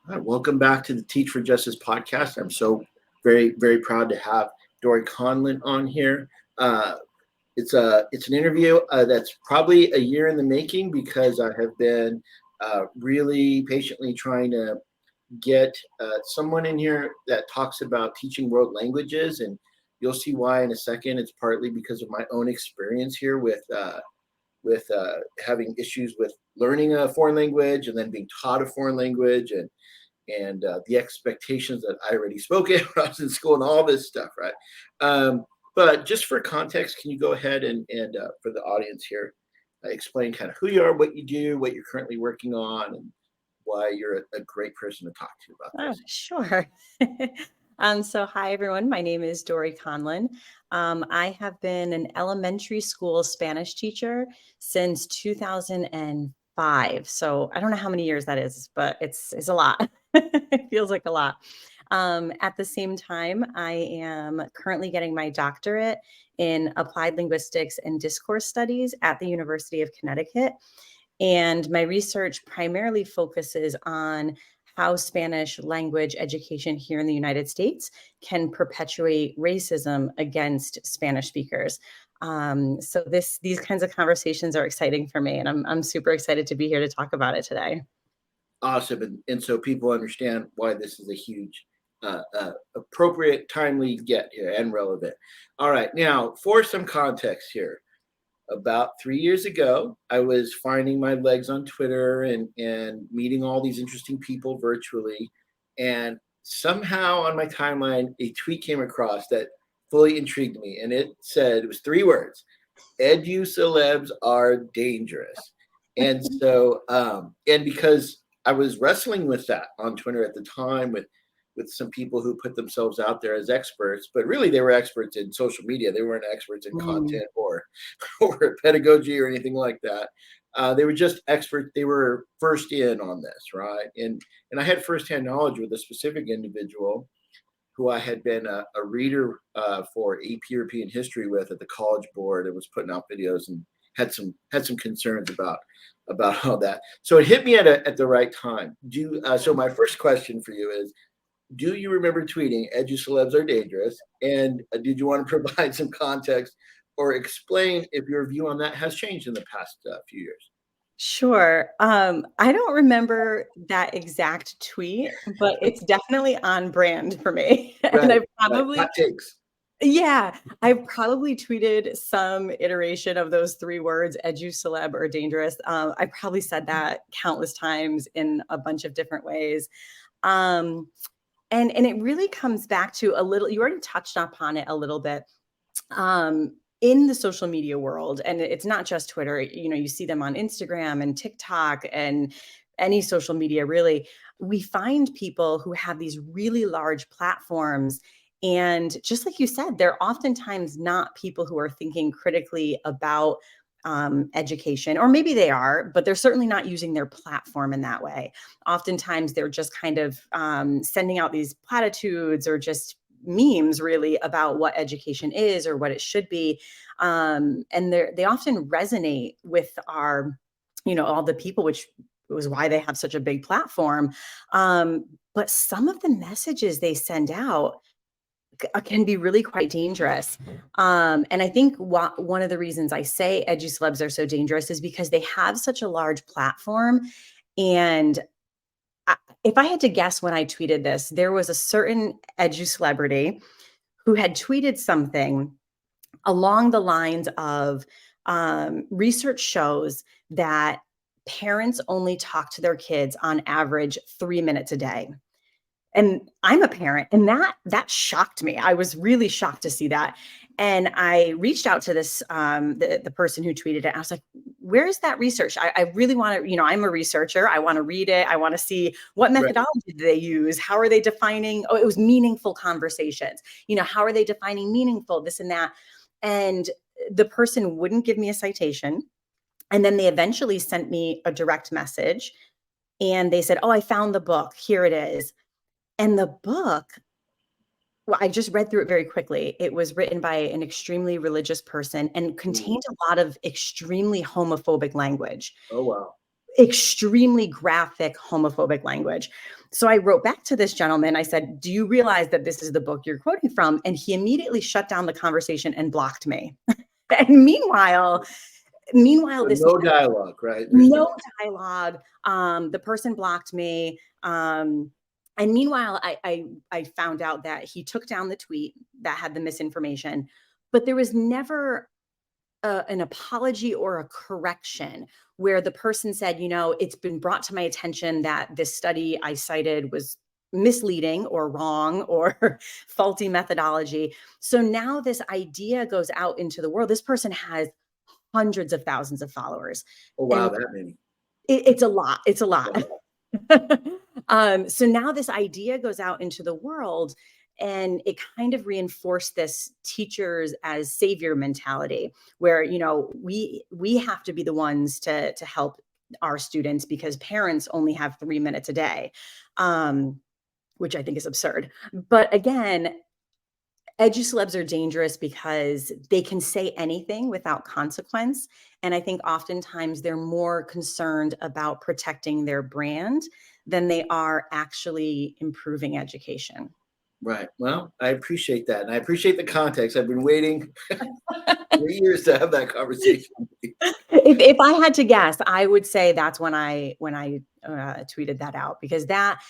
Hi, welcome back to the Teach for Justice podcast. I'm so very proud to have Dorie Conlon on here. It's an interview that's probably a year in the making because I have been really patiently trying to get someone in here that talks about teaching world languages, and you'll see why in a second. It's partly because of my own experience here with having issues with learning a foreign language and then being taught a foreign language and the expectations that I already spoke in when I was in school and all this stuff, right? But just for context, can you go ahead and for the audience here, explain kind of who you are, what you do, what you're currently working on, and why you're a great person to talk to about Oh, this. sure. So hi, everyone. My name is Dorie Conlon. I have been an elementary school Spanish teacher since 2005. So I don't know how many years that is, but it's a lot. It feels like a lot. At the same time, I am currently getting my doctorate in applied linguistics and discourse studies at the University of Connecticut. And my research primarily focuses on how Spanish language education here in the United States can perpetuate racism against Spanish speakers. So these kinds of conversations are exciting for me, and I'm super excited to be here to talk about it today. Awesome, and so people understand why this is a huge, appropriate, timely get here and relevant. All right, now for some context here. About 3 years ago, I was finding my legs on Twitter and meeting all these interesting people virtually. And somehow on my timeline, a tweet came across that fully intrigued me. And it said, it was 3 words: edu celebs are dangerous. And so, and because I was wrestling with that on Twitter at the time with some people who put themselves out there as experts, but really they were experts in social media. They weren't experts in Mm. content or pedagogy or anything like that. They were just experts. They were first in on this, right? And I had firsthand knowledge with a specific individual who I had been a reader for AP European history with at the college board and was putting out videos and had some concerns about all that. So it hit me at the right time. So my first question for you is: do you remember tweeting "edu celebs are dangerous"? And did you want to provide some context or explain if your view on that has changed in the past few years? Sure. I don't remember that exact tweet, but it's definitely on brand for me. And Right, I right. Hot probably, takes. yeah, I probably tweeted some iteration of those 3 words, edu celeb or dangerous. I probably said that countless times in a bunch of different ways. Um, and it really comes back to a little, you already touched upon it a little bit. In the social media world, and it's not just Twitter, you see them on Instagram and TikTok and any social media really. We find people who have these really large platforms, and just like you said, they're oftentimes not people who are thinking critically about education, or maybe they are, but they're certainly not using their platform in that way. Oftentimes they're just kind of sending out these platitudes or just memes really about what education is or what it should be. And they often resonate with our, all the people, which was why they have such a big platform. But some of the messages they send out can be really quite dangerous. And I think one of the reasons I say edu celebs are so dangerous is because they have such a large platform. And if I had to guess when I tweeted this, there was a certain edu celebrity who had tweeted something along the lines of research shows that parents only talk to their kids on average 3 minutes a day. And I'm a parent, and that shocked me. I was really shocked to see that. And I reached out to this the person who tweeted it. I was like, where is that research? I really want to, I'm a researcher. I want to read it. I want to see what Right. methodology do they use? How are they defining? Oh, it was meaningful conversations. How are they defining meaningful, this and that? And the person wouldn't give me a citation. And then they eventually sent me a direct message and they said, oh, I found the book. Here it is. And the book, well, I just read through it very quickly. It was written by an extremely religious person and Mm. contained a lot of extremely homophobic language. Oh wow. extremely graphic homophobic language. So I wrote back to this gentleman. I said, do you realize that this is the book you're quoting from? And he immediately shut down the conversation and blocked me. And meanwhile, So this no dialogue, right? There's no dialogue. The person blocked me. And meanwhile, I found out that he took down the tweet that had the misinformation, but there was never an apology or a correction where the person said, you know, it's been brought to my attention that this study I cited was misleading or wrong or faulty methodology. So now this idea goes out into the world. This person has hundreds of thousands of followers. oh wow, And that many. it's a lot. It's a lot. Wow. So now this idea goes out into the world, and it kind of reinforced this teachers as savior mentality, where, you know, we have to be the ones to help our students because parents only have 3 minutes a day, which I think is absurd. But again, edu-celebs are dangerous because they can say anything without consequence. And I think oftentimes they're more concerned about protecting their brand than they are actually improving education. Right. Well, I appreciate that. And I appreciate the context. I've been waiting 3 years to have that conversation. If I had to guess, I would say that's when I tweeted that out, because that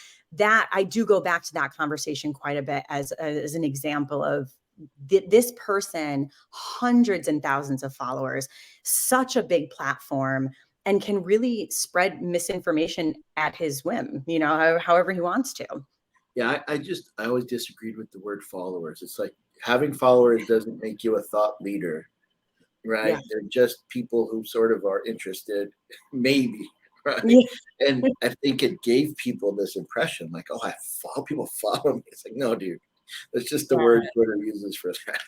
I do go back to that conversation quite a bit as an example of this person, hundreds and thousands of followers, such a big platform, and can really spread misinformation at his whim, you know, however he wants to. Yeah, I always disagreed with the word followers. It's like having followers doesn't make you a thought leader, right? Yeah. They're just people who sort of are interested, maybe, right? Yeah. And I think it gave people this impression like, oh, people follow me. It's like, no, dude, that's just the word Twitter uses for that.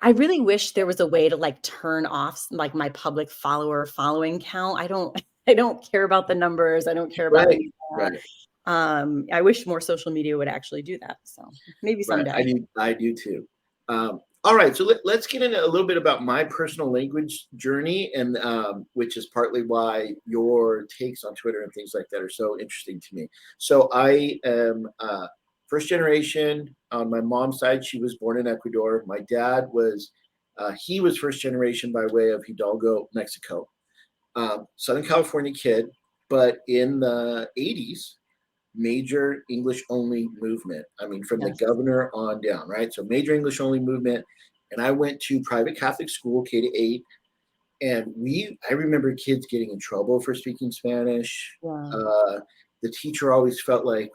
I really wish there was a way to like turn off like my public following count. I don't care about the numbers. I don't care about Right, any of that. right. I wish more social media would actually do that. So maybe Right. someday. I do too. All right. So let's get into a little bit about my personal language journey, and which is partly why your takes on Twitter and things like that are so interesting to me. So I am first generation on my mom's side. She was born in Ecuador. My dad was, he was first generation by way of Hidalgo, Mexico. Southern California kid, but in the 80s, major English only movement. I mean, from the governor on down, right? So major English only movement. And I went to private Catholic school, K-8. And I remember kids getting in trouble for speaking Spanish. Yeah. The teacher always felt like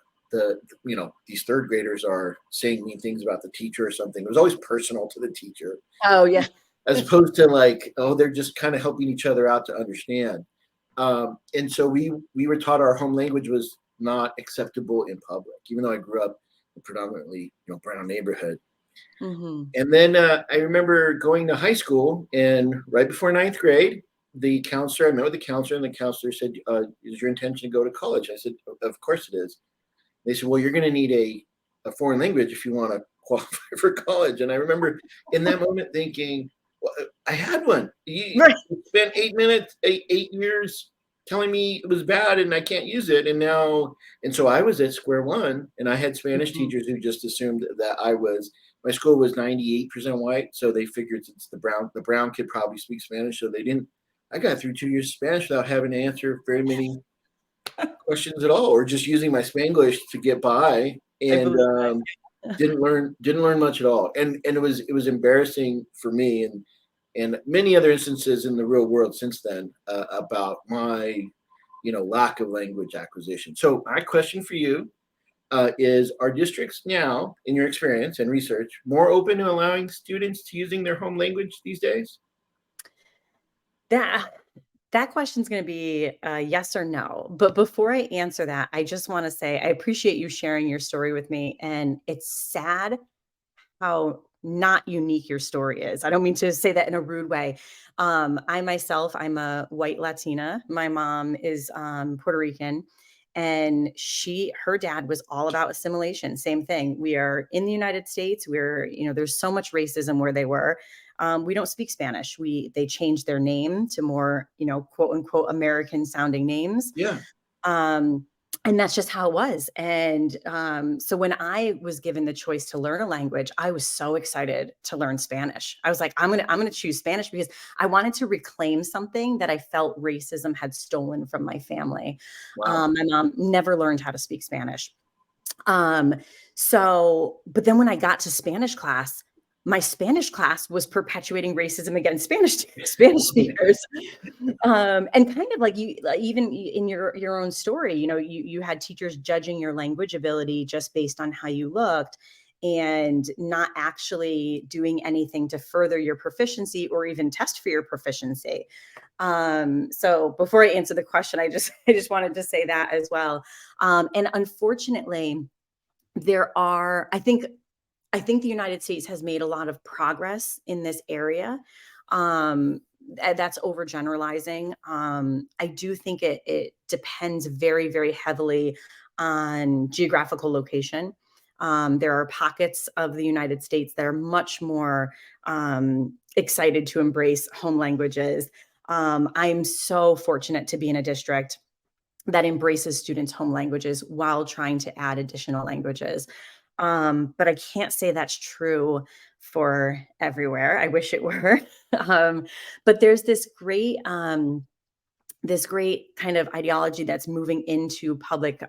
these third graders are saying mean things about the teacher or something. It was always personal to the teacher. Oh yeah. As opposed to like, oh, they're just kind of helping each other out to understand. And so we were taught our home language was not acceptable in public, even though I grew up in predominantly, brown neighborhood. Mm-hmm. And then I remember going to high school, and right before ninth grade, I met with the counselor, and the counselor said, is your intention to go to college? I said, of course it is. They said, well, you're going to need a foreign language if you want to qualify for college. And I remember in that moment thinking, well, I had one. You spent 8 years telling me it was bad and I can't use it. And so I was at square one, and I had Spanish teachers who just assumed that my school was 98% white. So they figured since the brown kid probably speaks Spanish. So I got through 2 years of Spanish without having to answer very many questions at all, or just using my Spanglish to get by, and didn't learn much at all. And it was embarrassing for me, and many other instances in the real world since then about my lack of language acquisition. So my question for you is, are districts now, in your experience and research, more open to allowing students to using their home language these days? That question is going to be yes or no. But before I answer that, I just want to say I appreciate you sharing your story with me. And it's sad how not unique your story is. I don't mean to say that in a rude way. I'm a white Latina. My mom is Puerto Rican, and her dad was all about assimilation. Same thing. We are in the United States. There's so much racism where they were. we don't speak Spanish. They changed their name to more, quote unquote, American sounding names. Yeah. And that's just how it was. And so when I was given the choice to learn a language, I was so excited to learn Spanish. I was like, I'm gonna choose Spanish because I wanted to reclaim something that I felt racism had stolen from my family. Wow. My mom never learned how to speak Spanish. But then when I got to Spanish class, my Spanish class was perpetuating racism against Spanish speakers. And kind of like even in your own story, you had teachers judging your language ability just based on how you looked and not actually doing anything to further your proficiency or even test for your proficiency. So before I answer the question, I just wanted to say that as well. And unfortunately, I think the United States has made a lot of progress in this area. That's overgeneralizing. I do think it depends very, very heavily on geographical location. There are pockets of the United States that are much more excited to embrace home languages. I'm so fortunate to be in a district that embraces students' home languages while trying to add additional languages. But I can't say that's true for everywhere. I wish it were. But there's this great kind of ideology that's moving into public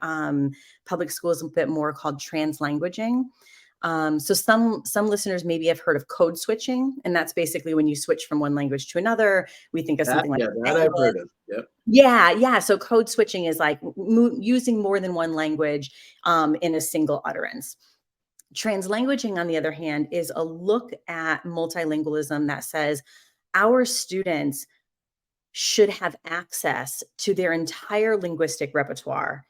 schools a bit more called translanguaging. So some listeners maybe have heard of code switching, and that's basically when you switch from one language to another. We think of something like that I've heard of. Yep. Yeah. So code switching is like using more than one language in a single utterance. Translanguaging, on the other hand, is a look at multilingualism that says our students should have access to their entire linguistic repertoire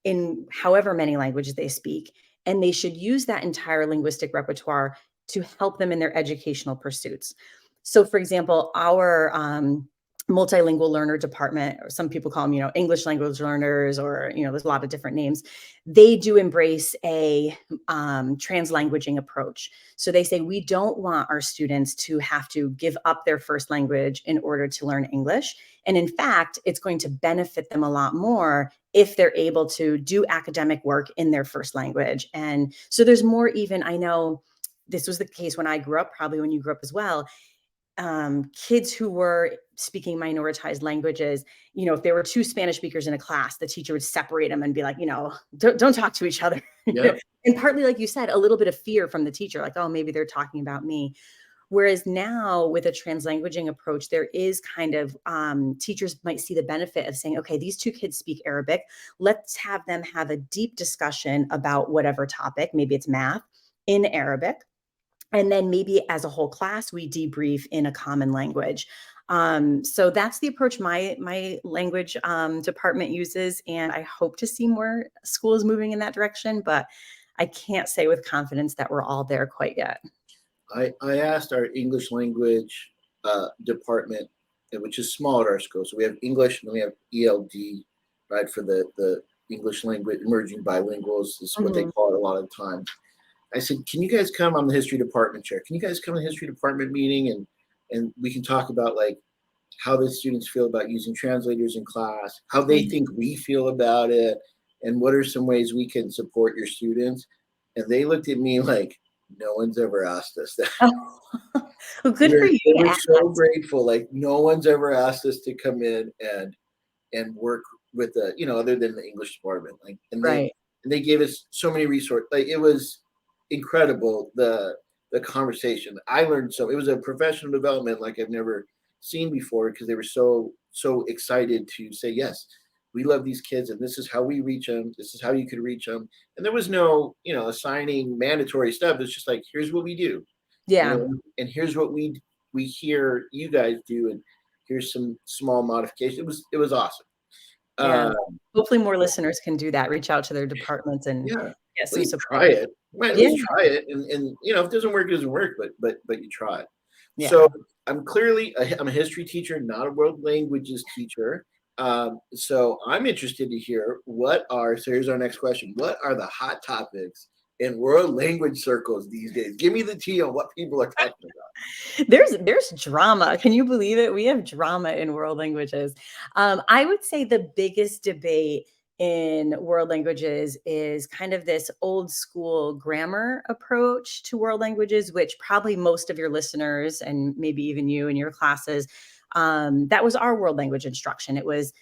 in however many languages they speak, and they should use that entire linguistic repertoire to help them in their educational pursuits. So, for example, our multilingual learner department, or some people call them, English language learners, or, there's a lot of different names. They do embrace a translanguaging approach. So they say, we don't want our students to have to give up their first language in order to learn English. And in fact, it's going to benefit them a lot more if they're able to do academic work in their first language. And so there's more, even, I know this was the case when I grew up, probably when you grew up as well. Kids who were speaking minoritized languages, if there were two Spanish speakers in a class, the teacher would separate them and be like, don't talk to each other. Yep. And partly, like you said, a little bit of fear from the teacher, like, oh, maybe they're talking about me. Whereas now with a translanguaging approach, there is kind of teachers might see the benefit of saying, okay, these two kids speak Arabic. Let's have them have a deep discussion about whatever topic, maybe it's math, in Arabic. And then maybe as a whole class, we debrief in a common language. So that's the approach my language department uses. And I hope to see more schools moving in that direction, but I can't say with confidence that we're all there quite yet. I asked our English language department, which is small at our school. So we have English and we have ELD, right, for the English language emerging bilinguals is what they call it a lot of times. I said, can you guys come? I'm the history department chair. Can you guys come to the history department meeting and we can talk about like how the students feel about using translators in class, how they think we feel about it, and what are some ways we can support your students? And they looked at me like, no one's ever asked us that. Oh, well, good for you. We're so grateful. Like no one's ever asked us to come in and work with the, other than the English department. Like, and they gave us so many resources. Like it was incredible, the conversation. I learned so. It was a professional development like I've never seen before because they were so excited to say, yes, we love these kids and this is how we reach them. This is how you could reach them. And there was no, assigning mandatory stuff. It's just like, here's what we do. Yeah. And here's what we hear you guys do. And here's some small modifications. It was awesome. Yeah. Hopefully more listeners can do that. Reach out to their departments and get some support. Try it. Right, at least try it. And if it doesn't work, it doesn't work, but you try it. Yeah. So I'm a history teacher, not a world languages teacher. So I'm interested to hear so here's our next question. What are the hot topics in world language circles these days? Give me the tea on what people are talking about. There's drama. Can you believe it? We have drama in world languages. I would say the biggest debate in world languages is kind of this old school grammar approach to world languages, which probably most of your listeners and maybe even you in your classes, that was our world language instruction. It was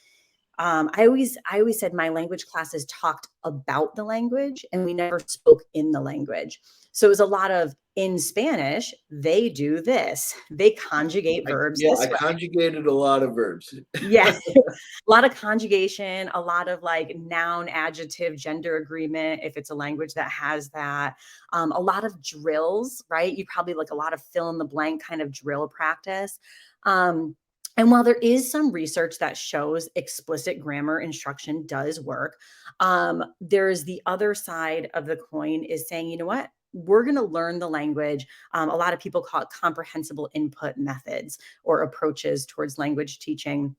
I always said my language classes talked about the language and we never spoke in the language. So it was a lot of in Spanish, they do this. They conjugate verbs I this way. conjugated a lot of verbs. Yes. A lot of conjugation, a lot of like noun, adjective, gender agreement, if it's a language that has that. A lot of drills, right? You probably like a lot of fill in the blank kind of drill practice. And while there is some research that shows explicit grammar instruction does work, there's the other side of the coin is saying, you know what? We're going to learn the language. A lot of people call it comprehensible input methods or approaches towards language teaching.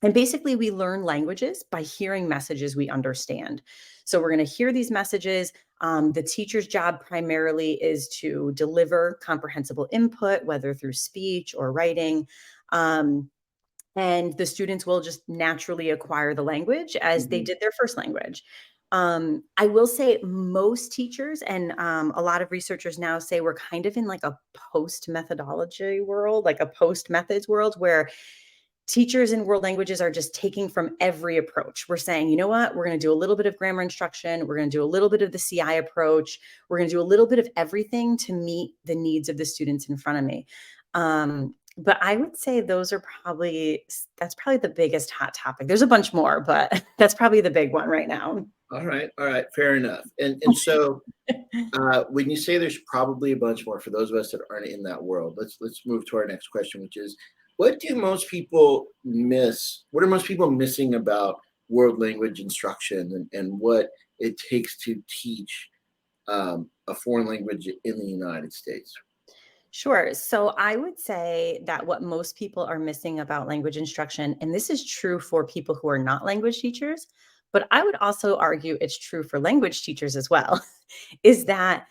And basically, we learn languages by hearing messages we understand. So we're going to hear these messages. The teacher's job primarily is to deliver comprehensible input, whether through speech or writing. And the students will just naturally acquire the language as they did their first language. I will say most teachers and a lot of researchers now say we're kind of in like a post methodology world, like a post methods world where teachers in world languages are just taking from every approach. We're saying, you know what, we're going to do a little bit of grammar instruction. We're going to do a little bit of the CI approach. We're going to do a little bit of everything to meet the needs of the students in front of me. But I would say that's probably the biggest hot topic. There's a bunch more, but that's probably the big one right now. All right, fair enough. And so when you say there's probably a bunch more, for those of us that aren't in that world, let's move to our next question, which is, what do most people miss? What are most people missing about world language instruction and what it takes to teach a foreign language in the United States? Sure. So I would say that what most people are missing about language instruction, and this is true for people who are not language teachers, but I would also argue it's true for language teachers as well, is that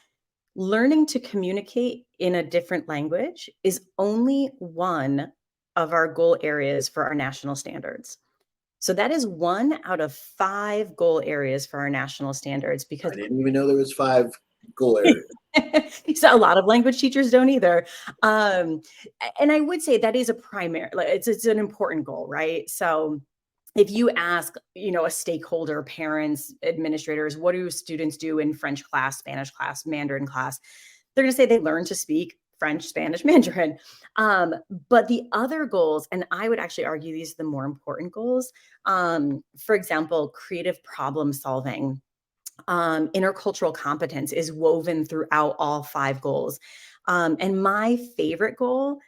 learning to communicate in a different language is only one of our goal areas for our national standards. So that is 1 out of 5 goal areas for our national standards because I didn't even know there was 5 goal areas. so a lot of language teachers don't either. And I would say that is a primary, like it's an important goal, right? So if you ask, a stakeholder, parents, administrators, what do students do in French class, Spanish class, Mandarin class? They're going to say they learn to speak French, Spanish, Mandarin. But the other goals, and I would actually argue these are the more important goals. For example, creative problem solving, intercultural competence is woven throughout all 5 goals. And my favorite goal,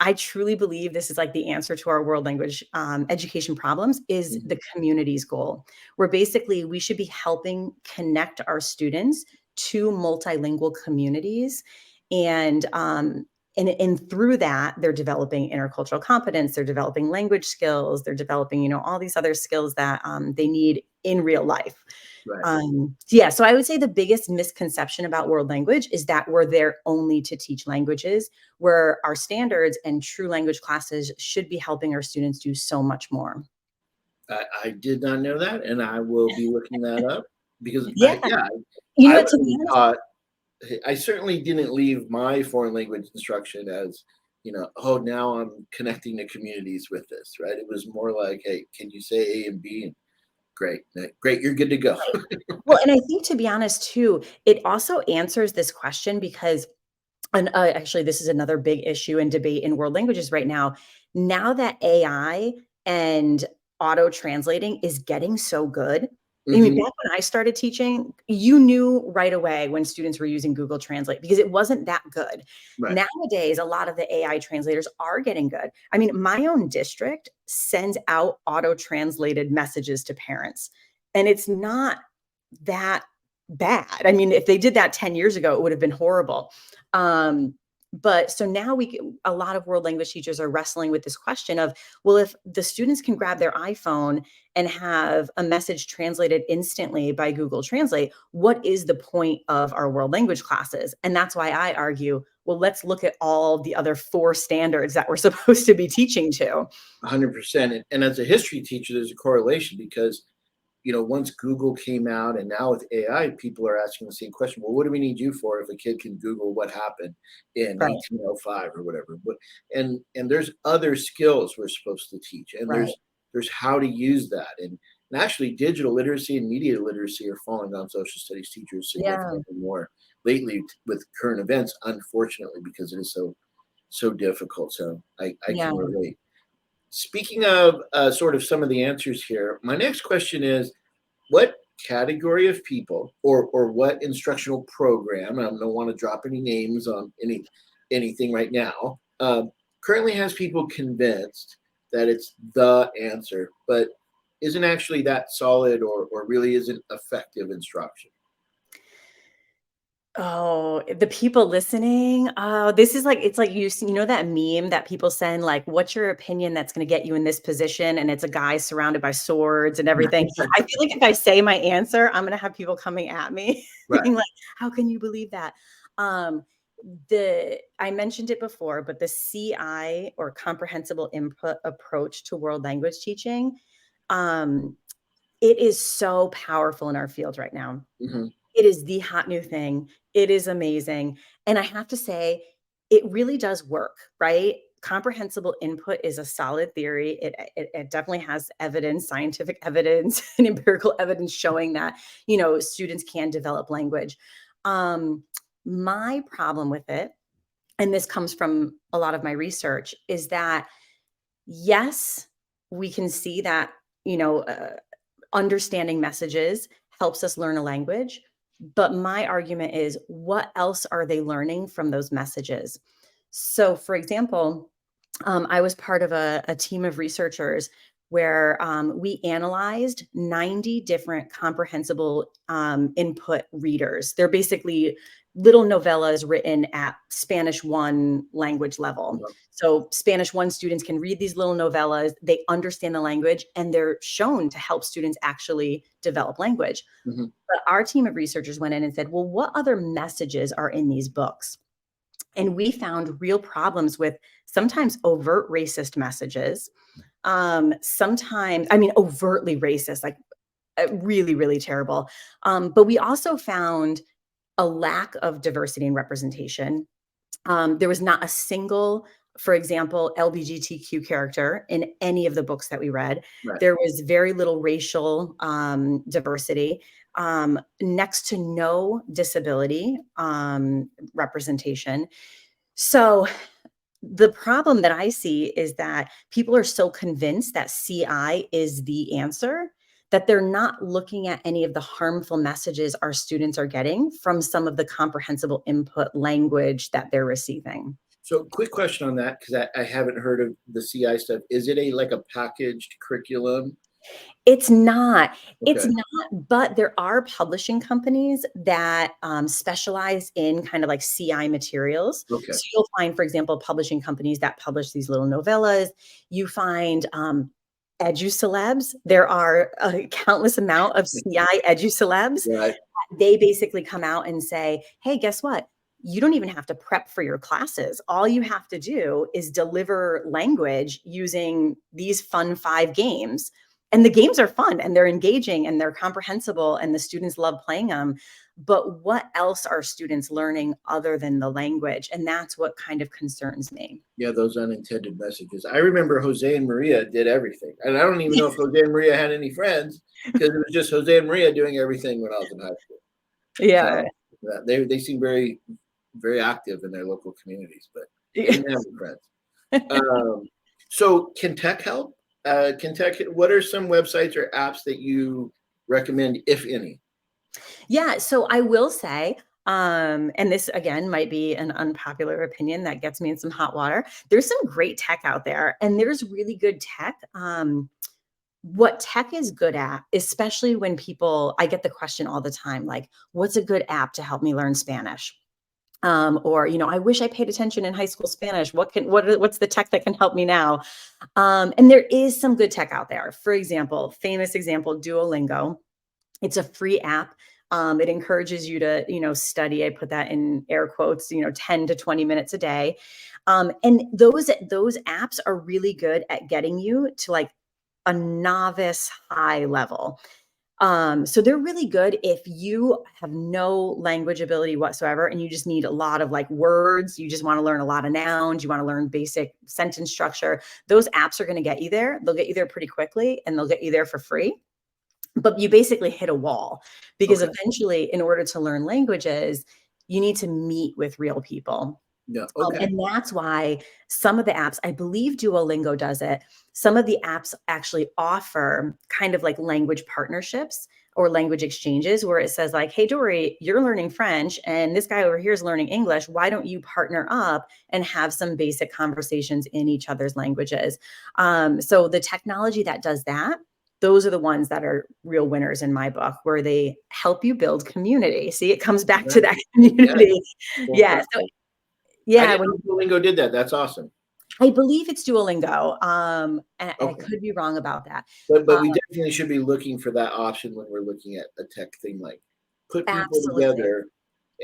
I truly believe this is like the answer to our world language education problems, is the community's goal, where basically we should be helping connect our students to multilingual communities. And through that, they're developing intercultural competence, they're developing language skills, they're developing, all these other skills that they need in real life. Right. So I would say the biggest misconception about world language is that we're there only to teach languages, where our standards and true language classes should be helping our students do so much more. I did not know that, and I will be looking that up because Yeah. I certainly didn't leave my foreign language instruction as, oh, now I'm connecting the communities with this, right? It was more like, hey, can you say A and B? And great, you're good to go. Well, and I think, to be honest too, it also answers this question because, and actually this is another big issue and debate in world languages right now. Now that AI and auto translating is getting so good, I mean, back when I started teaching, you knew right away when students were using Google Translate because it wasn't that good. Right. Nowadays, a lot of the AI translators are getting good. I mean, my own district sends out auto-translated messages to parents, and it's not that bad. I mean, if they did that 10 years ago, it would have been horrible. But so now a lot of world language teachers are wrestling with this question of, well, if the students can grab their iPhone and have a message translated instantly by Google Translate, what is the point of our world language classes? And that's why I argue, well, let's look at all the other 4 standards that we're supposed to be teaching to. 100%. And as a history teacher, there's a correlation because, once Google came out and now with AI, people are asking the same question. Well, what do we need you for if a kid can Google what happened in Right. 1805 or whatever? But and there's other skills we're supposed to teach, and Right. there's how to use that. And actually, digital literacy and media literacy are falling on social studies teachers Yeah. significantly more lately with current events, unfortunately, because it is so difficult. So I Yeah. can relate. Speaking of sort of some of the answers here, my next question is, what category of people or what instructional program, I don't want to drop any names on anything right now, currently has people convinced that it's the answer, but isn't actually that solid or really isn't effective instruction? Oh, the people listening. Oh, this is like, it's like you know that meme that people send, like, what's your opinion that's going to get you in this position? And it's a guy surrounded by swords and everything. I feel like if I say my answer, I'm going to have people coming at me Right. being like, how can you believe that? Um, I mentioned it before, but the CI, or comprehensible input approach to world language teaching, um, it is so powerful in our field right now. Hmm. It is the hot new thing. It is amazing. And I have to say, it really does work, right? Comprehensible input is a solid theory. It definitely has evidence, scientific evidence, and empirical evidence showing that, students can develop language. Um, my problem with it, and this comes from a lot of my research, is that yes, we can see that, you know, uh, understanding messages helps us learn a language. But my argument is, what else are they learning from those messages? So, for example, I was part of a team of researchers where we analyzed 90 different comprehensible input readers. They're basically little novellas written at Spanish 1 language level. So Spanish 1 students can read these little novellas, they understand the language, and they're shown to help students actually develop language. Hmm. But our team of researchers went in and said, well, what other messages are in these books? And we found real problems with sometimes overt racist messages. Sometimes, I mean, overtly racist, like really, really terrible. But we also found a lack of diversity and representation. There was not a single, for example, LGBTQ character in any of the books that we read. Right. There was very little racial diversity, next to no disability representation. So the problem that I see is that people are so convinced that CI is the answer that they're not looking at any of the harmful messages our students are getting from some of the comprehensible input language that they're receiving. So, quick question on that, because I haven't heard of the CI stuff. Is it like a packaged curriculum? It's not. It's Okay. not, but there are publishing companies that specialize in kind of like CI materials. Okay. So you'll find, for example, publishing companies that publish these little novellas. You find edu-celebs. There are a countless amount of CI edu-celebs. Right. They basically come out and say, hey, guess what? You don't even have to prep for your classes. All you have to do is deliver language using these fun 5 games. And the games are fun and they're engaging and they're comprehensible and the students love playing them. But what else are students learning other than the language? And that's what kind of concerns me. Yeah, those unintended messages. I remember Jose and Maria did everything. And I don't even know if Jose and Maria had any friends because it was just Jose and Maria doing everything when I was in high school. Yeah. So they seem very, very active in their local communities, but they Yeah. didn't have any friends. So can tech help? What are some websites or apps that you recommend, if any? Yeah, so I will say, and this again might be an unpopular opinion that gets me in some hot water. There's some great tech out there, and there's really good tech. What tech is good at, especially when I get the question all the time, like, what's a good app to help me learn Spanish? Or, I wish I paid attention in high school Spanish. What's the tech that can help me now? And there is some good tech out there. For example, famous example, Duolingo. It's a free app. It encourages you to, study. I put that in air quotes, 10 to 20 minutes a day. And those apps are really good at getting you to like a novice high level. So they're really good if you have no language ability whatsoever and you just need a lot of like words, you just want to learn a lot of nouns, you want to learn basic sentence structure. Those apps are going to get you there. They'll get you there pretty quickly and they'll get you there for free. But you basically hit a wall because eventually, in order to learn languages, you need to meet with real people. Yeah. And that's why some of the apps, I believe Duolingo does it. Some of the apps actually offer kind of like language partnerships or language exchanges where it says like, hey, Dorie, you're learning French and this guy over here is learning English. Why don't you partner up and have some basic conversations in each other's languages? So the technology that does that, those are the ones that are real winners in my book, where they help you build community. See, it comes back to that community. Yeah. So, I didn't know Duolingo did that. That's awesome. I believe it's Duolingo. And I could be wrong about that. But we definitely should be looking for that option when we're looking at a tech thing, like put people together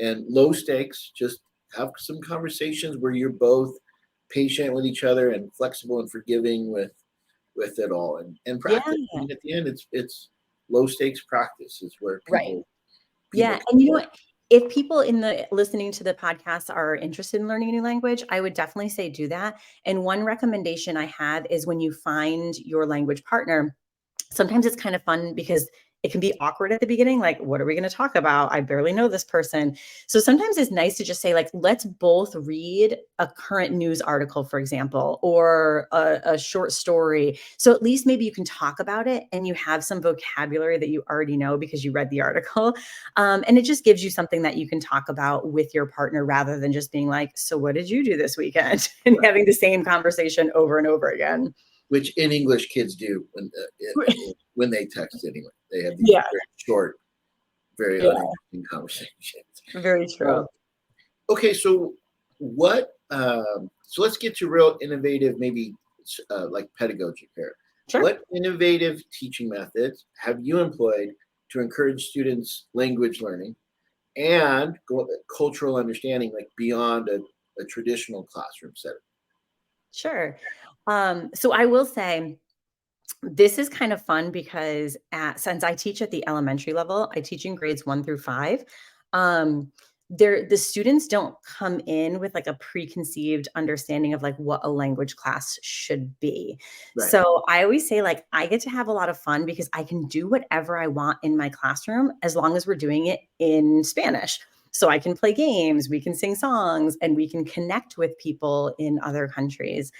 and low stakes, just have some conversations where you're both patient with each other and flexible and forgiving with it all and practice. Yeah. And at the end, it's low stakes practice is where people yeah. And you know what? If people listening to the podcast are interested in learning a new language, I would definitely say do that. And one recommendation I have is when you find your language partner, sometimes it's kind of fun because it can be awkward at the beginning. Like, what are we going to talk about? I barely know this person. So sometimes it's nice to just say like, let's both read a current news article, for example, or a short story. So at least maybe you can talk about it and you have some vocabulary that you already know because you read the article. And it just gives you something that you can talk about with your partner rather than just being like, so what did you do this weekend? And having the same conversation over and over again. Which in English kids do when they text anyway. They have these very short, very uninteresting conversations. Very true. Okay, so what? So let's get to real innovative, maybe like pedagogy here. Sure. What innovative teaching methods have you employed to encourage students' language learning and cultural understanding, like beyond a traditional classroom setting? Sure. So I will say this is kind of fun because since I teach at the elementary level, I teach in grades 1 through 5. The students don't come in with like a preconceived understanding of like what a language class should be. Right. So I always say like I get to have a lot of fun because I can do whatever I want in my classroom as long as we're doing it in Spanish. So I can play games, we can sing songs, and we can connect with people in other countries.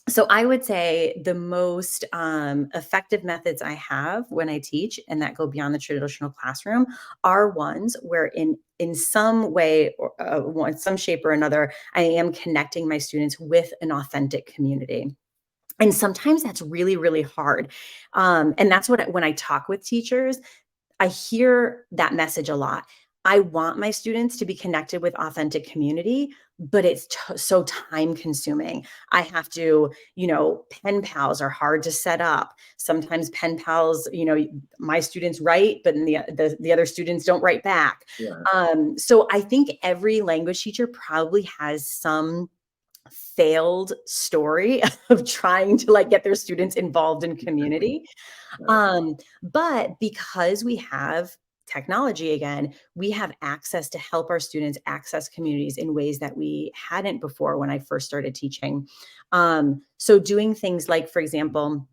So I would say the most effective methods I have when I teach and that go beyond the traditional classroom are ones where in some way or some shape or another, I am connecting my students with an authentic community. And sometimes that's really, really hard. And that's when I talk with teachers, I hear that message a lot. I want my students to be connected with authentic community, but it's so time consuming. I have to, pen pals are hard to set up. Sometimes pen pals, my students write, but the other students don't write back. Yeah. So I think every language teacher probably has some failed story of trying to like get their students involved in community. But because we have technology again, we have access to help our students access communities in ways that we hadn't before when I first started teaching. So doing things like, for example,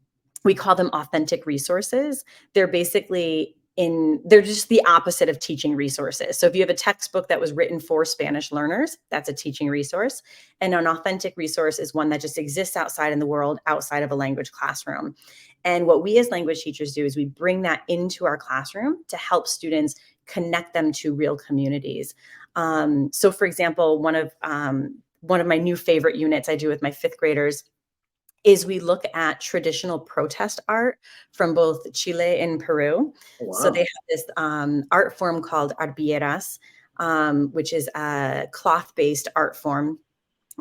we call them authentic resources. They're basically they're just the opposite of teaching resources. So if you have a textbook that was written for Spanish learners, that's a teaching resource. And an authentic resource is one that just exists outside in the world, outside of a language classroom. And what we as language teachers do is we bring that into our classroom to help students connect them to real communities. So for example, one of my new favorite units I do with my 5th graders is we look at traditional protest art from both Chile and Peru. Oh, wow. So they have this art form called arbilleras. which is a cloth-based art form.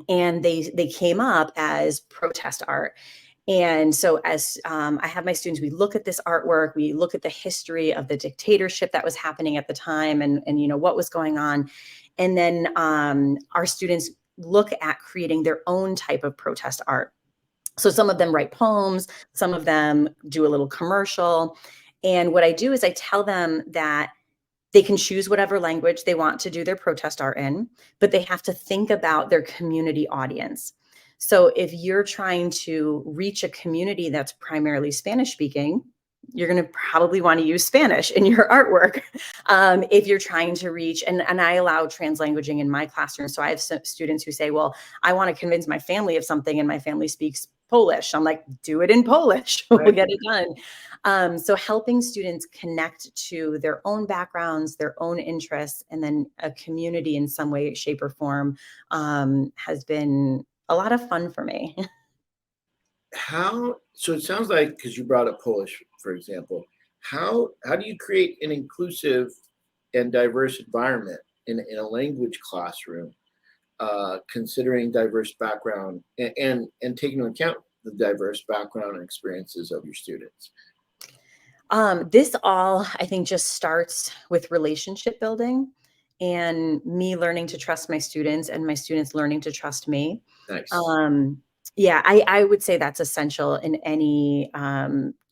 And they came up as protest art. And so as I have my students, we look at this artwork, we look at the history of the dictatorship that was happening at the time and what was going on. And then our students look at creating their own type of protest art. So some of them write poems, some of them do a little commercial. And what I do is I tell them that they can choose whatever language they want to do their protest art in, but they have to think about their community audience. So if you're trying to reach a community that's primarily Spanish speaking, you're going to probably want to use Spanish in your artwork. If you're trying to reach, and I allow translanguaging in my classroom. So I have some students who say, well, I want to convince my family of something and my family speaks Polish. I'm like, do it in Polish. We'll get it done. So helping students connect to their own backgrounds, their own interests, and then a community in some way, shape, or form has been a lot of fun for me. So it sounds like, because you brought up Polish, for example, how do you create an inclusive and diverse environment in a language classroom, considering diverse background and taking into account the diverse background and experiences of your students? This all, I think, just starts with relationship building and me learning to trust my students and my students learning to trust me. Nice. Yeah, I would say that's essential in any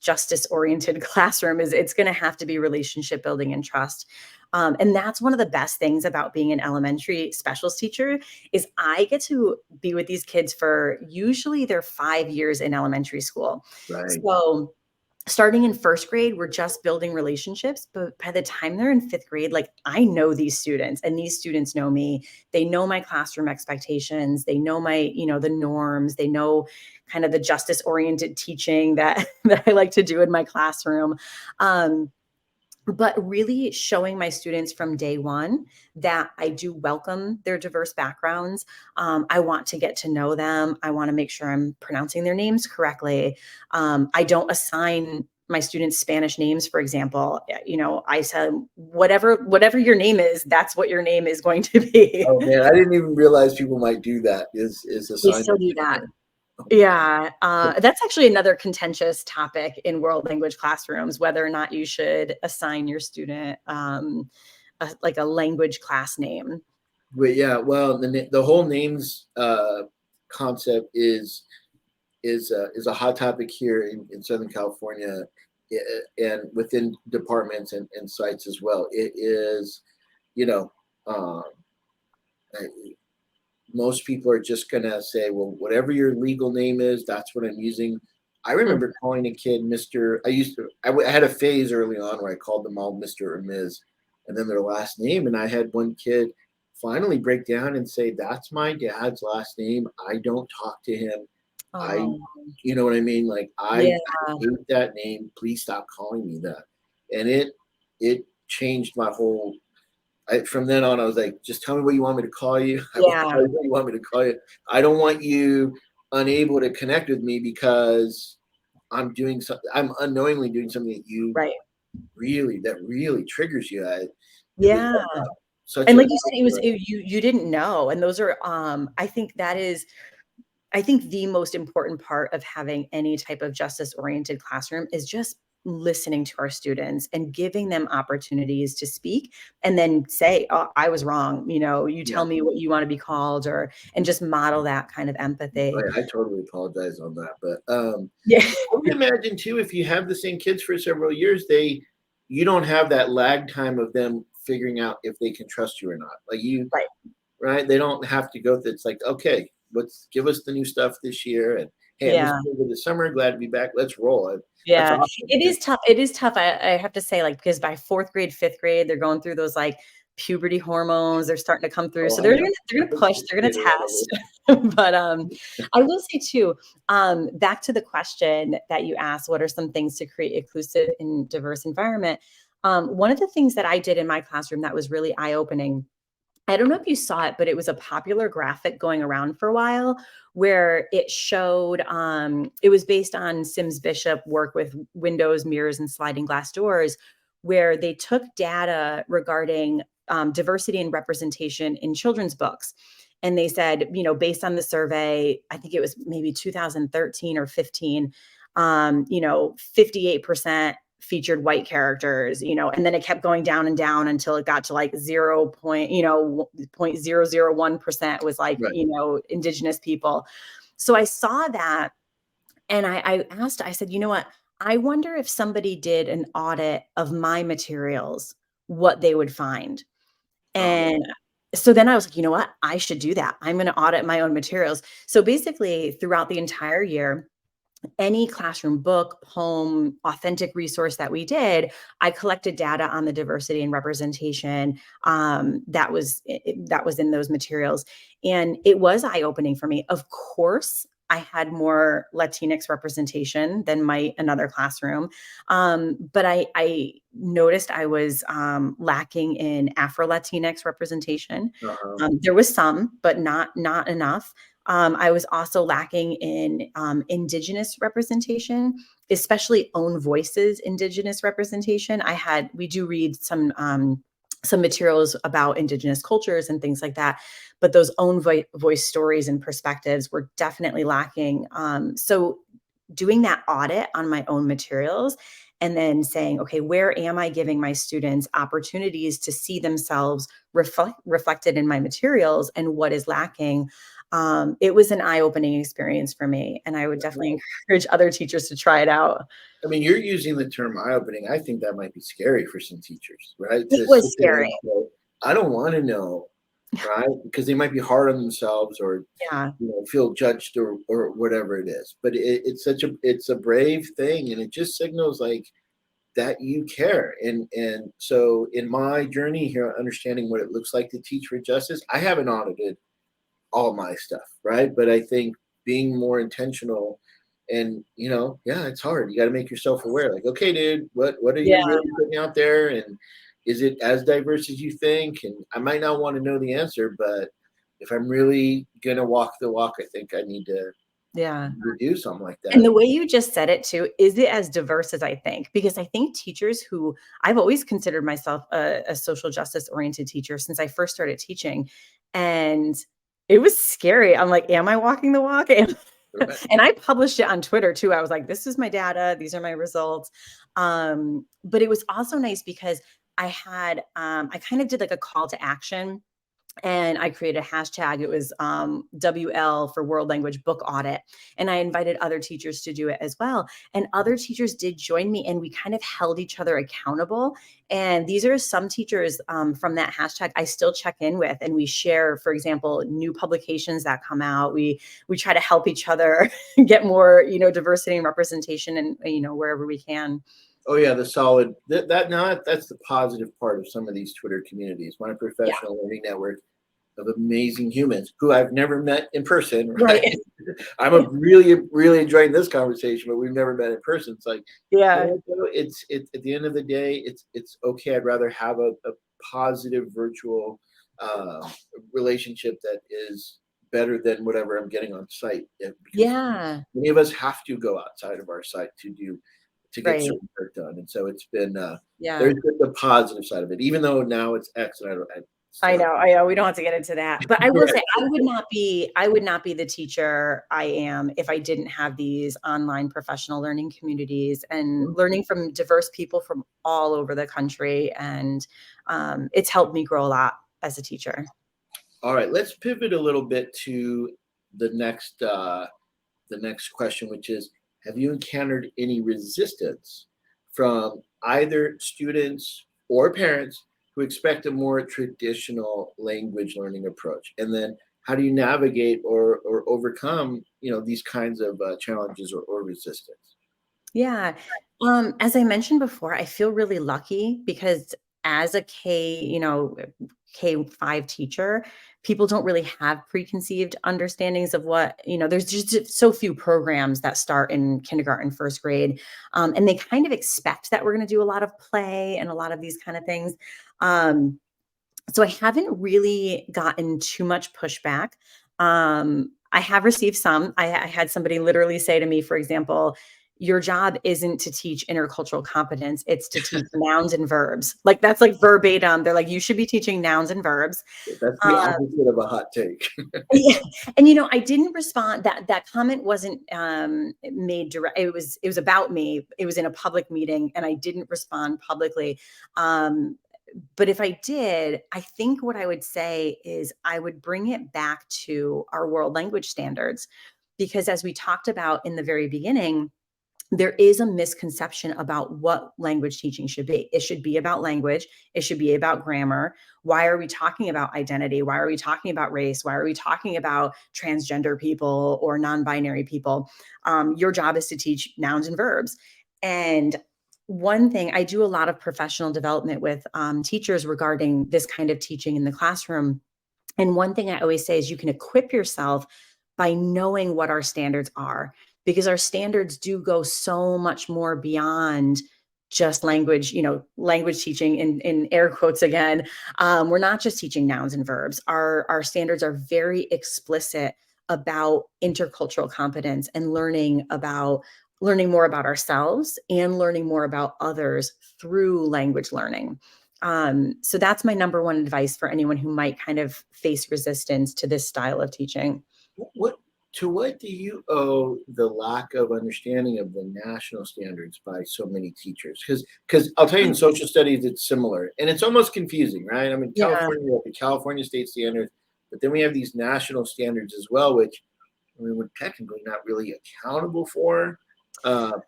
justice-oriented classroom. Is it's going to have to be relationship building and trust. And that's one of the best things about being an elementary specials teacher is I get to be with these kids for usually they're 5 years in elementary school. Right. So starting in first grade, we're just building relationships. But by the time they're in fifth grade, like I know these students and these students know me. They know my classroom expectations. They know my, the norms. They know kind of the justice oriented teaching that I like to do in my classroom. But really showing my students from day one that I do welcome their diverse backgrounds. I want to get to know them. I want to make sure I'm pronouncing their names correctly. I don't assign my students Spanish names, for example. I said, whatever your name is, that's what your name is going to be. Oh man, I didn't even realize people might do that. Is We still do that. Yeah, that's actually another contentious topic in world language classrooms, whether or not you should assign your student like a language class name. But yeah, well, the whole names concept is a hot topic here in Southern California, and within departments and sites as well. It is, most people are just gonna say, well, whatever your legal name is, that's what I'm using. I remember calling a kid Mr. I had a phase early on where I called them all Mr. or Ms. and then their last name. And I had one kid finally break down and say, that's my dad's last name. I don't talk to him. You know what I mean? Like I hate that name. Please stop calling me that. And it changed my whole. From then on, I was like, just tell me what you want me to call you. I will tell you what you want me to call you. I don't want you unable to connect with me because I'm doing something. I'm unknowingly doing something that you really triggers you. And like you said, you didn't know. And those are, I think the most important part of having any type of justice oriented classroom is just listening to our students and giving them opportunities to speak and then say, oh, I was wrong. You tell me what you want to be called and just model that kind of empathy. I totally apologize on that. But I would imagine too, if you have the same kids for several years, you don't have that lag time of them figuring out if they can trust you or not. Like right? They don't have to go through. It's like, okay, let's give us the new stuff this year. And hey, over the summer, glad to be back. Let's roll. Yeah, awesome. It is tough. It is tough. I have to say, like, because by fourth grade, fifth grade, they're going through those like puberty hormones. They're starting to come through. So they're gonna push, they're gonna test. But I will say too, back to the question that you asked, what are some things to create inclusive and diverse environment? One of the things that I did in my classroom that was really eye-opening, I don't know if you saw it, but it was a popular graphic going around for a while where it showed, it was based on Sims Bishop work with windows, mirrors, and sliding glass doors, where they took data regarding diversity and representation in children's books. And they said, based on the survey, I think it was maybe 2013 or 15, 58% featured white characters, and then it kept going down and down until it got to like 0.001% was like, Right. Indigenous people. So I saw that, and I asked, I said, you know what? I wonder if somebody did an audit of my materials, what they would find. And so then I was like, you know what? I should do that. I'm going to audit my own materials. So basically, throughout the entire year, any classroom book, poem, authentic resource that we did, I collected data on the diversity and representation that was in those materials, and it was eye-opening for me. Of course, I had more Latinx representation than might another classroom, but I noticed I was lacking in Afro-Latinx representation. There was some, but not enough. I was also lacking in Indigenous representation, especially own voices Indigenous representation. We do read some materials about Indigenous cultures and things like that, but those own voice stories and perspectives were definitely lacking. So doing that audit on my own materials and then saying, okay, where am I giving my students opportunities to see themselves reflected in my materials and what is lacking? It was an eye-opening experience for me, and I would definitely encourage other teachers to try it out. I mean, you're using the term eye-opening. I think that might be scary for some teachers, right? It was scary. I don't want to know, right? Because they might be hard on themselves or Yeah. feel judged or whatever it is. But it's a brave thing, and it just signals like that you care. And so in my journey here, understanding what it looks like to teach for justice, I haven't audited all my stuff, right? But I think being more intentional and it's hard. You got to make yourself aware. Like, okay, dude, what are Yeah. you really putting out there? And is it as diverse as you think? And I might not want to know the answer, but if I'm really gonna walk the walk, I think I need to do something like that. And the way you just said it too, is it as diverse as I think? Because I think teachers who I've always considered myself a social justice oriented teacher since I first started teaching. And it was scary. I'm like, am I walking the walk? And I published it on Twitter too. I was like, this is my data. These are my results. But it was also nice because I kind of did like a call to action, and I created a hashtag. It was WL for World Language Book Audit. And I invited other teachers to do it as well. And other teachers did join me, and we kind of held each other accountable. And these are some teachers from that hashtag I still check in with, and we share, for example, new publications that come out. We try to help each other get more, diversity and representation, and wherever we can. Oh yeah, the solid that's the positive part of some of these Twitter communities. My professional learning network of amazing humans who I've never met in person. Right. I'm really, really enjoying this conversation, but we've never met in person. It's like, it's at the end of the day, it's okay. I'd rather have a positive virtual relationship that is better than whatever I'm getting on site. Many of us have to go outside of our site to get certain work done. And so it's been there's the positive side of it, even though now it's X and I know. We don't have to get into that, but I will say I would not be the teacher I am if I didn't have these online professional learning communities and learning from diverse people from all over the country. And it's helped me grow a lot as a teacher. All right, let's pivot a little bit to the next question, which is, have you encountered any resistance from either students or parents who expect a more traditional language learning approach? And then how do you navigate or overcome, these kinds of challenges or resistance? Yeah. As I mentioned before, I feel really lucky because as a K-5 teacher, people don't really have preconceived understandings of what, there's just so few programs that start in kindergarten, first grade. And they kind of expect that we're going to do a lot of play and a lot of these kind of things. So I haven't really gotten too much pushback. I have received some. I had somebody literally say to me, for example, your job isn't to teach intercultural competence. It's to teach nouns and verbs. Like that's like verbatim. They're like, you should be teaching nouns and verbs. That's the opposite of a hot take. Yeah. And you know, I didn't respond. That comment wasn't made direct. It was about me. It was in a public meeting, and I didn't respond publicly. But if I did, I think what I would say is I would bring it back to our world language standards, because as we talked about in the very beginning, there is a misconception about what language teaching should be. It should be about language. It should be about grammar. Why are we talking about identity? Why are we talking about race? Why are we talking about transgender people or non-binary people? Your job is to teach nouns and verbs. And one thing, I do a lot of professional development with teachers regarding this kind of teaching in the classroom. And one thing I always say is you can equip yourself by knowing what our standards are, because our standards do go so much more beyond just language, language teaching in air quotes again. We're not just teaching nouns and verbs. Our standards are very explicit about intercultural competence and learning more about ourselves and learning more about others through language learning. So that's my number one advice for anyone who might kind of face resistance to this style of teaching. What do you owe the lack of understanding of the national standards by so many teachers? Because I'll tell you, in social studies, it's similar, and it's almost confusing, right? I mean, California, we have the California state standards, but then we have these national standards as well, which we're technically not really accountable for.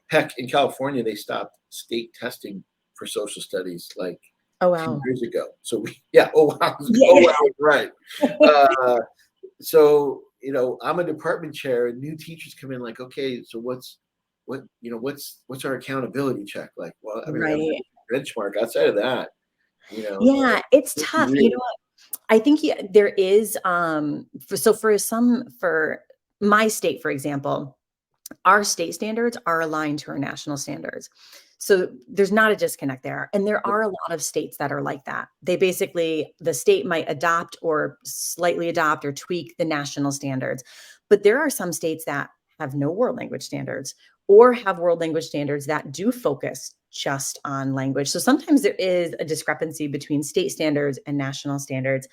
Heck, in California, they stopped state testing for social studies like 2 years ago. So oh wow, right. So I'm a department chair, and new teachers come in like, okay, so what's our accountability check? Like, well, I mean, Right. benchmark outside of that, Yeah, it's tough. You know what? I think there is for my state, for example, our state standards are aligned to our national standards. So there's not a disconnect there. And there are a lot of states that are like that. The state might adopt or slightly adopt or tweak the national standards. But there are some states that have no world language standards or have world language standards that do focus just on language. So sometimes there is a discrepancy between state standards and national standards.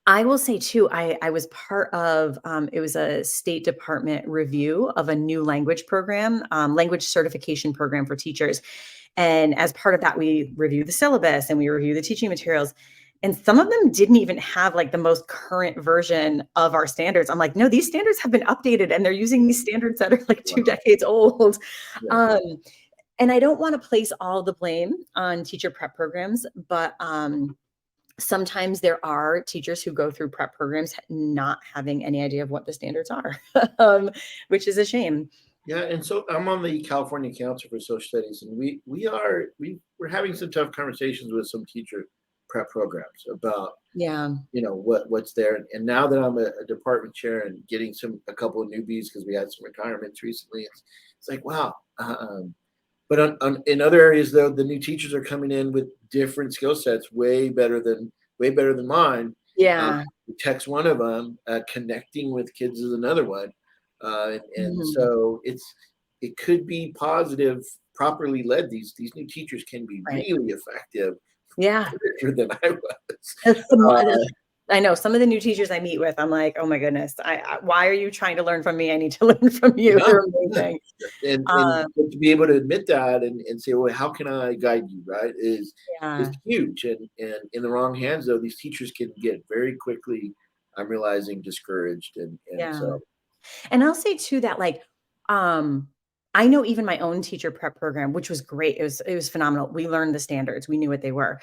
I will say too, I was part of, it was a State Department review of a new language program, language certification program for teachers. And as part of that, we review the syllabus and we review the teaching materials. And some of them didn't even have like the most current version of our standards. I'm like, no, these standards have been updated and they're using these standards that are like 2 decades old. Yeah. And I don't want to place all the blame on teacher prep programs, but sometimes there are teachers who go through prep programs not having any idea of what the standards are, which is a shame. Yeah, and so I'm on the California Council for Social Studies, and we're having some tough conversations with some teacher prep programs about what's there. And now that I'm a department chair and getting a couple of newbies because we had some retirements recently, it's like wow. But in other areas, though, the new teachers are coming in with different skill sets, way better than mine. Yeah. Tech's one of them. Connecting with kids is another one. So it could be positive, properly led. These new teachers can be really effective. Yeah. Than I was. I know some of the new teachers I meet with, I'm like, oh my goodness, why are you trying to learn from me? I need to learn from you. Yeah. You're amazing. And to be able to admit that and say, well, how can I guide you? Right. Is huge. And in the wrong hands, though, these teachers can get very quickly, I'm realizing, discouraged. And I'll say too that I know even my own teacher prep program, which was great. It was phenomenal. We learned the standards. We knew what they were.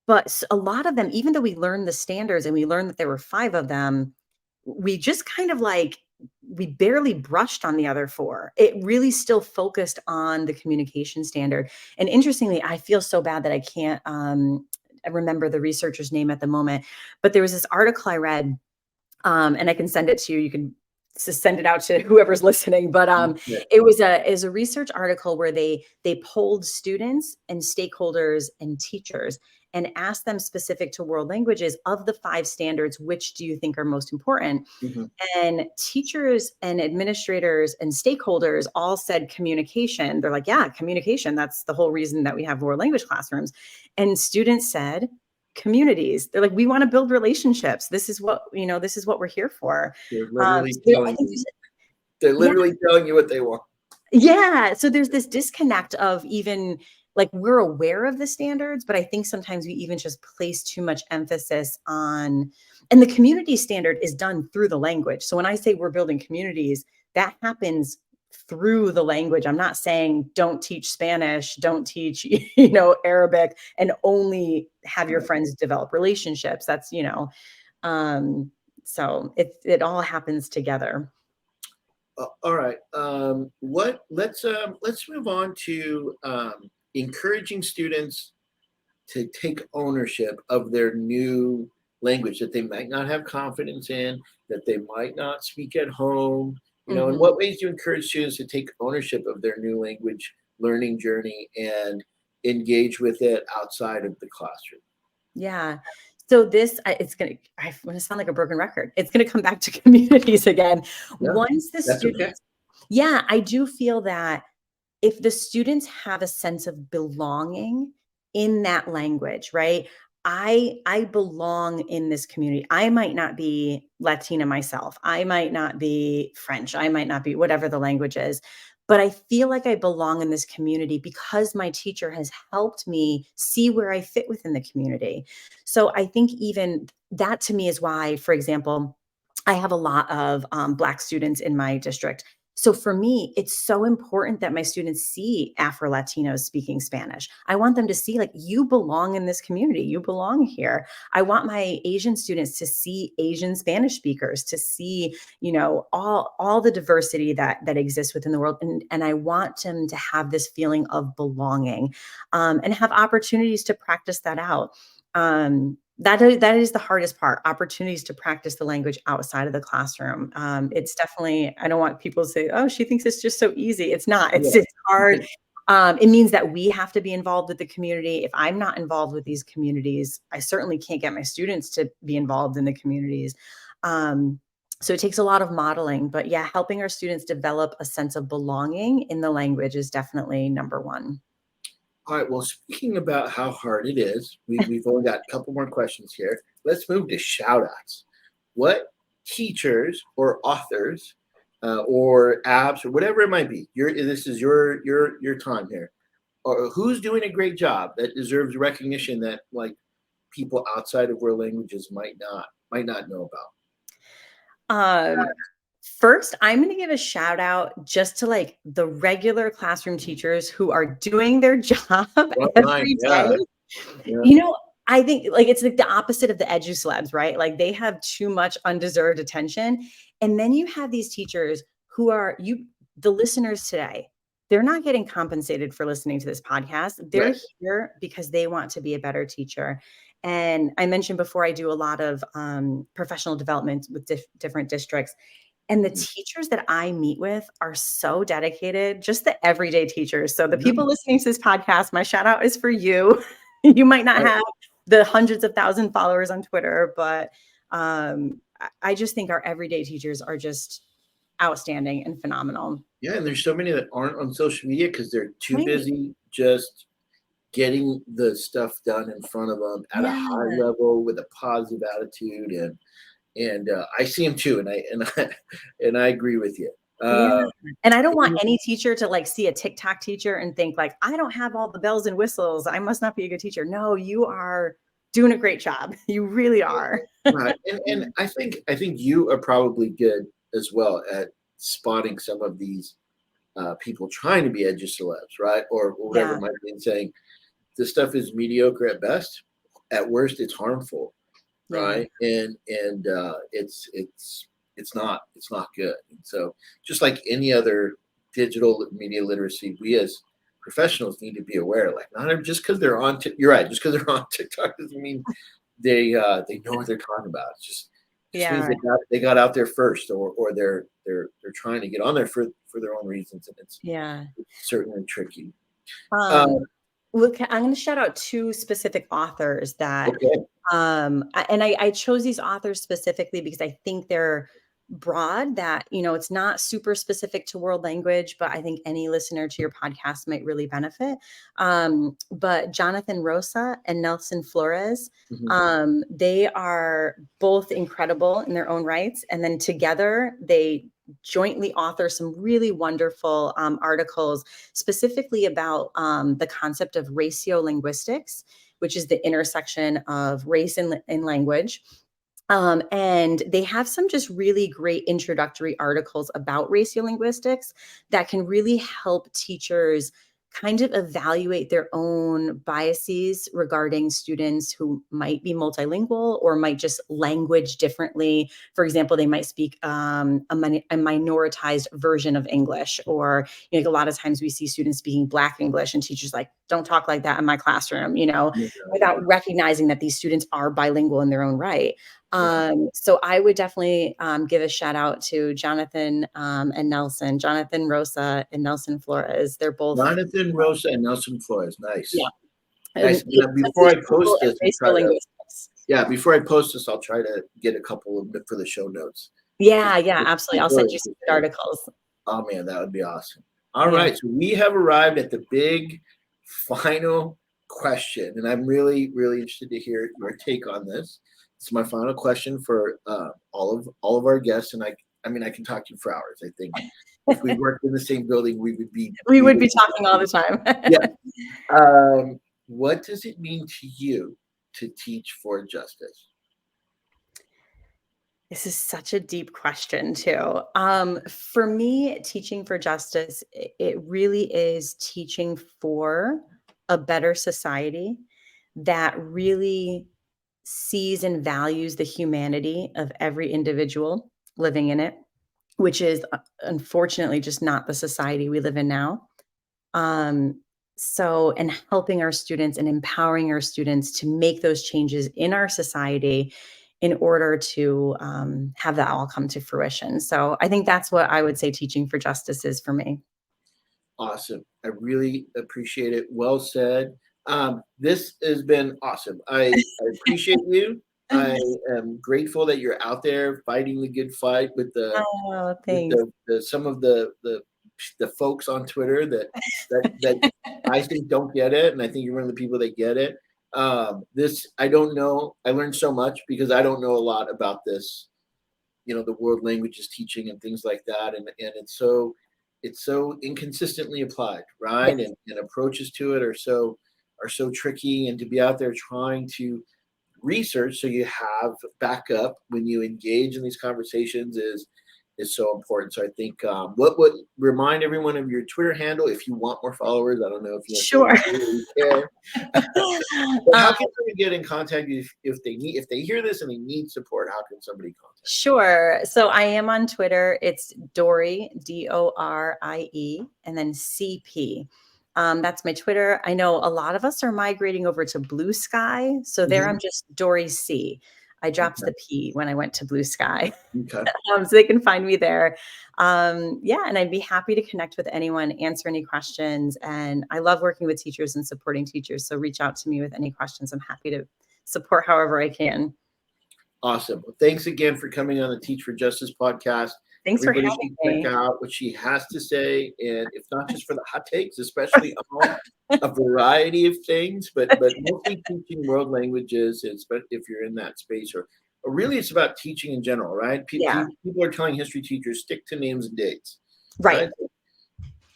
But a lot of them, even though we learned the standards and we learned that there were 5 of them, we just kind of we barely brushed on the other 4. It really still focused on the communication standard. And interestingly, I feel so bad that I can't remember the researcher's name at the moment, but there was this article I read, and I can send it to you. You can send it out to whoever's listening, but Yeah. it was a research article where they polled students and stakeholders and teachers and asked them, specific to world languages, of the 5 standards, which do you think are most important? Mhm. And teachers and administrators and stakeholders all said communication. They're like, yeah, communication. That's the whole reason that we have world language classrooms. And students said communities. They're like, we want to build relationships. This is what, this is what we're here for. They're literally So I telling think you. They're literally telling you what they want. yeah. So there's this disconnect of, even like, we're aware of the standards, but I think sometimes we even just place too much emphasis on, and the community standard is done through the language. So when I say we're building communities, that happens through the language. I'm not saying don't teach Spanish, don't teach, Arabic, and only have your friends develop relationships. That's, so it all happens together. All right. Let's move on to encouraging students to take ownership of their new language that they might not have confidence in, that they might not speak at home. In what ways do you encourage students to take ownership of their new language learning journey and engage with it outside of the classroom? Yeah. So I'm going to sound like a broken record. It's going to come back to communities again. Yeah, Once the that's okay. students, yeah, I do feel that if the students have a sense of belonging in that language, right? I belong in this community. I might not be Latina myself. I might not be French. I might not be whatever the language is. But I feel like I belong in this community because my teacher has helped me see where I fit within the community. So I think even that, to me, is why, for example, I have a lot of Black students in my district. So for me, it's so important that my students see Afro-Latinos speaking Spanish. I want them to see, like, you belong in this community. You belong here. I want my Asian students to see Asian Spanish speakers, to see, all the diversity that exists within the world. And I want them to have this feeling of belonging, and have opportunities to practice that out. That is the hardest part, opportunities to practice the language outside of the classroom. It's definitely, I don't want people to say, oh, she thinks it's just so easy. It's not, it's hard. It means that we have to be involved with the community. If I'm not involved with these communities, I certainly can't get my students to be involved in the communities. So it takes a lot of modeling, but yeah, helping our students develop a sense of belonging in the language is definitely number one. All right. Well, speaking about how hard it is, we've only got a couple more questions here. Let's move to shoutouts. What teachers or authors or apps or whatever it might be, this is your time here, or who's doing a great job that deserves recognition that, like, people outside of world languages might not know about? First, I'm going to give a shout out just to, like, the regular classroom teachers who are doing their job every day. Yeah. I think, like, it's like the opposite of the edu-celebs, right? Like, they have too much undeserved attention. And then you have these teachers who are the listeners today. They're not getting compensated for listening to this podcast. They're Right. here because they want to be a better teacher. And I mentioned before, I do a lot of professional development with different districts. And the teachers that I meet with are so dedicated, just the everyday teachers. So the people listening to this podcast, my shout out is for you. You might not have the hundreds of thousand followers on Twitter, but I just think our everyday teachers are just outstanding and phenomenal. Yeah, and there's so many that aren't on social media because they're too Right. busy just getting the stuff done in front of them at a high level with a positive attitude, and I see them too, and I agree with you. And I don't want any teacher to, like, see a TikTok teacher and think, like, I don't have all the bells and whistles, I must not be a good teacher. No, you are doing a great job. You really are. Right, and I think you are probably good as well at spotting some of these people trying to be edu-celebs, right, or whatever it might be, and saying this stuff is mediocre at best, at worst it's harmful, right? And it's not good. And so, just like any other digital media literacy, we as professionals need to be aware. Like, not just because they're on, you're right, just because they're on TikTok doesn't mean they know what they're talking about. It's Just means they got out there first, or they're trying to get on there for their own reasons, and it's certainly tricky. Look, I'm going to shout out two specific authors that, and I chose these authors specifically because I think they're broad, that, it's not super specific to world language, but I think any listener to your podcast might really benefit. But Jonathan Rosa and Nelson Flores, they are both incredible in their own rights. And then together they jointly author some really wonderful articles specifically about the concept of ratiolinguistics, which is the intersection of race and language. And they have some just really great introductory articles about ratiolinguistics that can really help teachers kind of evaluate their own biases regarding students who might be multilingual or might just language differently. For example, they might speak a minoritized version of English, or a lot of times we see students speaking Black English and teachers like, don't talk like that in my classroom, without recognizing that these students are bilingual in their own right. So I would definitely give a shout out to Jonathan and Nelson, Jonathan Rosa and Nelson Flores. They're both Jonathan Rosa and Nelson Flores. Nice. Yeah. Nice. Before I post this, before I post this, I'll try to get a couple of them for the show notes. Yeah, absolutely. I'll send you some articles. Oh man, that would be awesome. All right, so we have arrived at the big final question, and I'm really, really interested to hear your take on this. It's my final question for all of our guests, and I mean I can talk to you for hours. I think if we worked in the same building, we would be talking all the time. Yeah. What does it mean to you to teach for justice? This is such a deep question too. For me, teaching for justice, it really is teaching for a better society that really sees and values the humanity of every individual living in it, which is unfortunately just not the society we live in now. And helping our students and empowering our students to make those changes in our society in order to have that all come to fruition. So I think that's what I would say teaching for justice is for me. Awesome. I really appreciate it. Well said. This has been awesome. I appreciate you. I am grateful that you're out there fighting the good fight with some of the folks on Twitter that I think don't get it, and I think you're one of the people that get it. I don't know. I learned so much because I don't know a lot about this, the world languages teaching and things like that, and it's so inconsistently applied, right? And approaches to it are so tricky, and to be out there trying to research so you have backup when you engage in these conversations is so important. So I think what would remind everyone of your Twitter handle if you want more followers. I don't know if you really care. But how can somebody get in contact if they hear this and they need support? How can somebody contact? Sure. So I am on Twitter. It's Dorie, Dorie, and then CP. That's my Twitter. I know a lot of us are migrating over to BlueSky. So there I'm just Dorie C. I dropped the P when I went to BlueSky. Okay. So they can find me there. And I'd be happy to connect with anyone, answer any questions. And I love working with teachers and supporting teachers. So reach out to me with any questions. I'm happy to support however I can. Awesome. Well, thanks again for coming on the Teach for Justice podcast. Thanks for having me. Check out what she has to say, and if not just for the hot takes, especially on a variety of things, but mostly teaching world languages, if you're in that space, or really it's about teaching in general, right? People are telling history teachers, stick to names and dates. Right.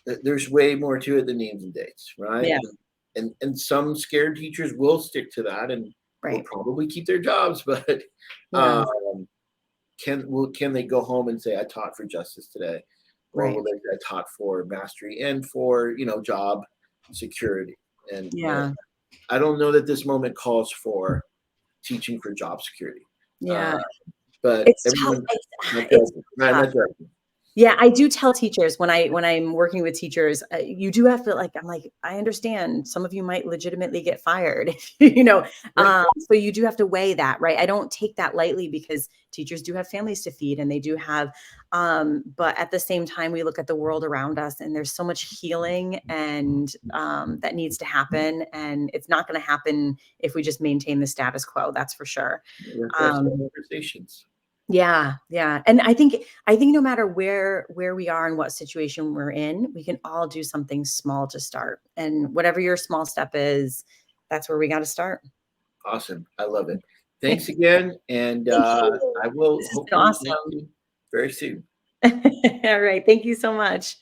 There's way more to it than names and dates, right? Yeah. And some scared teachers will stick to that and will probably keep their jobs, but can they go home and say, I taught for justice today? Or will they say, I taught for mastery and for, job security? And I don't know that this moment calls for teaching for job security. Yeah. But it's everyone, tough. Yeah, I do tell teachers when I'm working with teachers, you do have to I'm like, I understand some of you might legitimately get fired, Right. so you do have to weigh that, right? I don't take that lightly because teachers do have families to feed and they do have, but at the same time, we look at the world around us and there's so much healing and that needs to happen. And it's not going to happen if we just maintain the status quo, that's for sure. We have to have some Um, conversations. yeah, yeah. And I think no matter where we are and what situation we're in, we can all do something small to start. And whatever your small step is, that's where we got to start. Awesome. I love it. Thanks again. And Thank you. I will This has been hopefully meet awesome. you very soon. All right. Thank you so much.